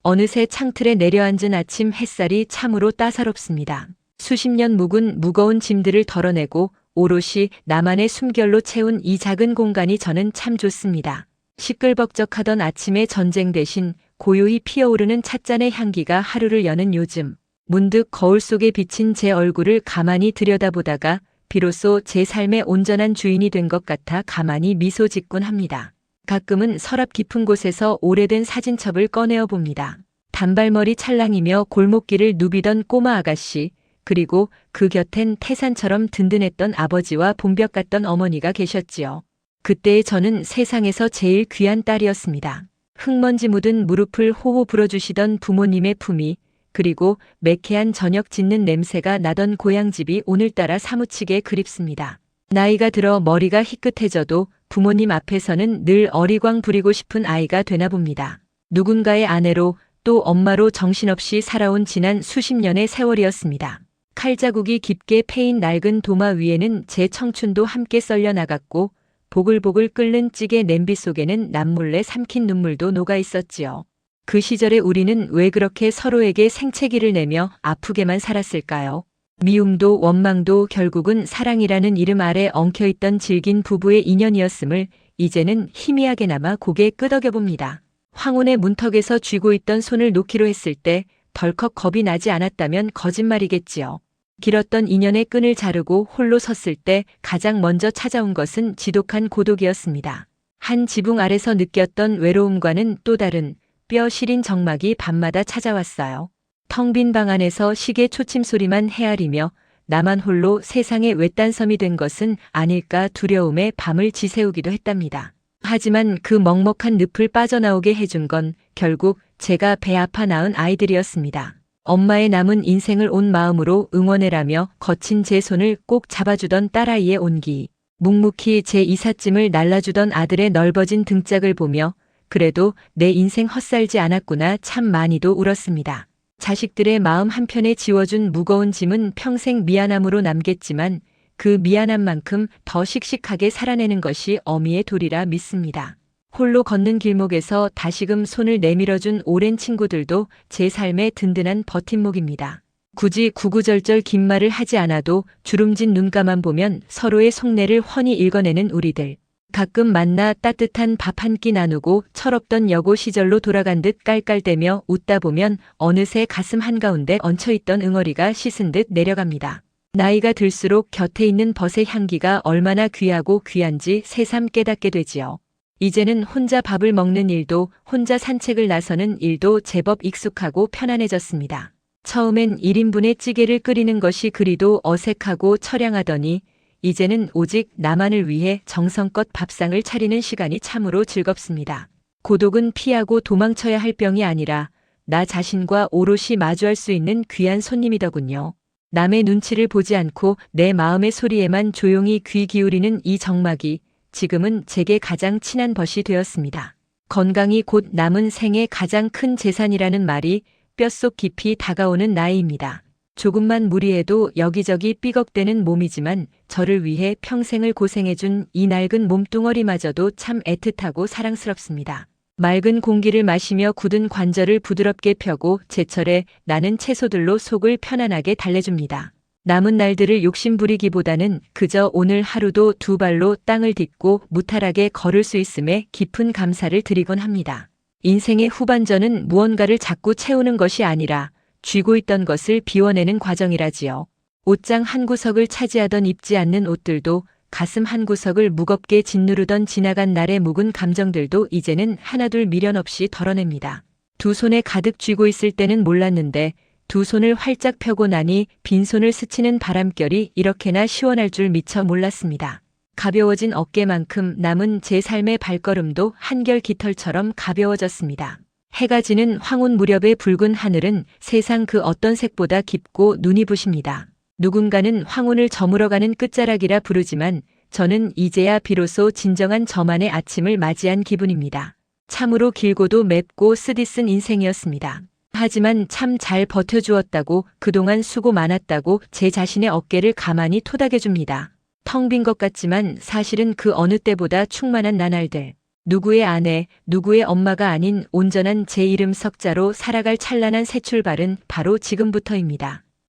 어느새 창틀에 내려앉은 아침 햇살이 참으로 따사롭습니다. 수십 년 묵은 무거운 짐들을 덜어내고 오롯이 나만의 숨결로 채운 이 작은 공간이 저는 참 좋습니다. 시끌벅적하던 아침의 전쟁 대신 고요히 피어오르는 찻잔의 향기가 하루를 여는 요즘, 문득 거울 속에 비친 제 얼굴을 가만히 들여다보다가 비로소 제 삶의 온전한 주인이 된 것 같아 가만히 미소 짓곤 합니다. 가끔은 서랍 깊은 곳에서 오래된 사진첩을 꺼내어 봅니다. 단발머리 찰랑이며 골목길을 누비던 꼬마 아가씨, 그리고 그 곁엔 태산처럼 든든했던 아버지와 본벽 같던 어머니가 계셨지요. 그때의 저는 세상에서 제일 귀한 딸이었습니다. 흙먼지 묻은 무릎을 호호 불어주시던 부모님의 품위, 그리고 매캐한 저녁 짓는 냄새가 나던 고향집이 오늘따라 사무치게 그립습니다. 나이가 들어 머리가 희끗해져도 부모님 앞에서는 늘 어리광 부리고 싶은 아이가 되나 봅니다. 누군가의 아내로 또 엄마로 정신없이 살아온 지난 수십 년의 세월이었습니다. 칼자국이 깊게 패인 낡은 도마 위에는 제 청춘도 함께 썰려 나갔고 보글보글 끓는 찌개 냄비 속에는 남몰래 삼킨 눈물도 녹아 있었지요. 그 시절에 우리는 왜 그렇게 서로에게 생채기를 내며 아프게만 살았을까요? 미움도 원망도 결국은 사랑이라는 이름 아래 엉켜있던 질긴 부부의 인연이었음을 이제는 희미하게나마 고개 끄덕여봅니다. 황혼의 문턱에서 쥐고 있던 손을 놓기로 했을 때 덜컥 겁이 나지 않았다면 거짓말이겠지요. 길었던 인연의 끈을 자르고 홀로 섰을 때 가장 먼저 찾아온 것은 지독한 고독이었습니다. 한 지붕 아래서 느꼈던 외로움과는 또 다른 뼈 시린 적막이 밤마다 찾아왔어요. 텅 빈 방 안에서 시계 초침 소리만 헤아리며 나만 홀로 세상의 외딴섬이 된 것은 아닐까 두려움에 밤을 지새우기도 했답니다. 하지만 그 먹먹한 늪을 빠져나오게 해준 건 결국 제가 배 아파 낳은 아이들이었습니다. 엄마의 남은 인생을 온 마음으로 응원해라며 거친 제 손을 꼭 잡아주던 딸아이의 온기, 묵묵히 제 이삿짐을 날라주던 아들의 넓어진 등짝을 보며 그래도 내 인생 헛살지 않았구나 참 많이도 울었습니다. 자식들의 마음 한편에 지워준 무거운 짐은 평생 미안함으로 남겠지만 그 미안함만큼 더 씩씩하게 살아내는 것이 어미의 도리라 믿습니다. 홀로 걷는 길목에서 다시금 손을 내밀어준 오랜 친구들도 제 삶의 든든한 버팀목입니다. 굳이 구구절절 긴 말을 하지 않아도 주름진 눈가만 보면 서로의 속내를 훤히 읽어내는 우리들. 가끔 만나 따뜻한 밥 한 끼 나누고 철없던 여고 시절로 돌아간 듯 깔깔대며 웃다 보면 어느새 가슴 한가운데 얹혀있던 응어리가 씻은 듯 내려갑니다. 나이가 들수록 곁에 있는 벗의 향기가 얼마나 귀하고 귀한지 새삼 깨닫게 되지요. 이제는 혼자 밥을 먹는 일도 혼자 산책을 나서는 일도 제법 익숙하고 편안해졌습니다. 처음엔 1인분의 찌개를 끓이는 것이 그리도 어색하고 처량하더니 이제는 오직 나만을 위해 정성껏 밥상을 차리는 시간이 참으로 즐겁습니다. 고독은 피하고 도망쳐야 할 병이 아니라 나 자신과 오롯이 마주할 수 있는 귀한 손님이더군요. 남의 눈치를 보지 않고 내 마음의 소리에만 조용히 귀 기울이는 이 정막이 지금은 제게 가장 친한 벗이 되었습니다. 건강이 곧 남은 생의 가장 큰 재산이라는 말이 뼛속 깊이 다가오는 나이입니다. 조금만 무리해도 여기저기 삐걱대는 몸이지만 저를 위해 평생을 고생해준 이 낡은 몸뚱어리마저도 참 애틋하고 사랑스럽습니다. 맑은 공기를 마시며 굳은 관절을 부드럽게 펴고 제철에 나는 채소들로 속을 편안하게 달래줍니다. 남은 날들을 욕심부리기보다는 그저 오늘 하루도 두 발로 땅을 딛고 무탈하게 걸을 수 있음에 깊은 감사를 드리곤 합니다. 인생의 후반전은 무언가를 자꾸 채우는 것이 아니라 쥐고 있던 것을 비워내는 과정이라지요. 옷장 한 구석을 차지하던 입지 않는 옷들도 가슴 한 구석을 무겁게 짓누르던 지나간 날의 묵은 감정들도 이제는 하나둘 미련 없이 덜어냅니다. 두 손에 가득 쥐고 있을 때는 몰랐는데 두 손을 활짝 펴고 나니 빈손을 스치는 바람결이 이렇게나 시원할 줄 미처 몰랐습니다. 가벼워진 어깨만큼 남은 제 삶의 발걸음도 한결 깃털처럼 가벼워졌습니다. 해가 지는 황혼 무렵의 붉은 하늘은 세상 그 어떤 색보다 깊고 눈이 부십니다. 누군가는 황혼을 저물어가는 끝자락이라 부르지만 저는 이제야 비로소 진정한 저만의 아침을 맞이한 기분입니다. 참으로 길고도 맵고 쓰디쓴 인생이었습니다. 하지만 참 잘 버텨주었다고 그동안 수고 많았다고 제 자신의 어깨를 가만히 토닥여줍니다. 텅 빈 것 같지만 사실은 그 어느 때보다 충만한 나날들. 누구의 아내, 누구의 엄마가 아닌 온전한 제 이름 석자로 살아갈 찬란한 새 출발은 바로 지금부터입니다.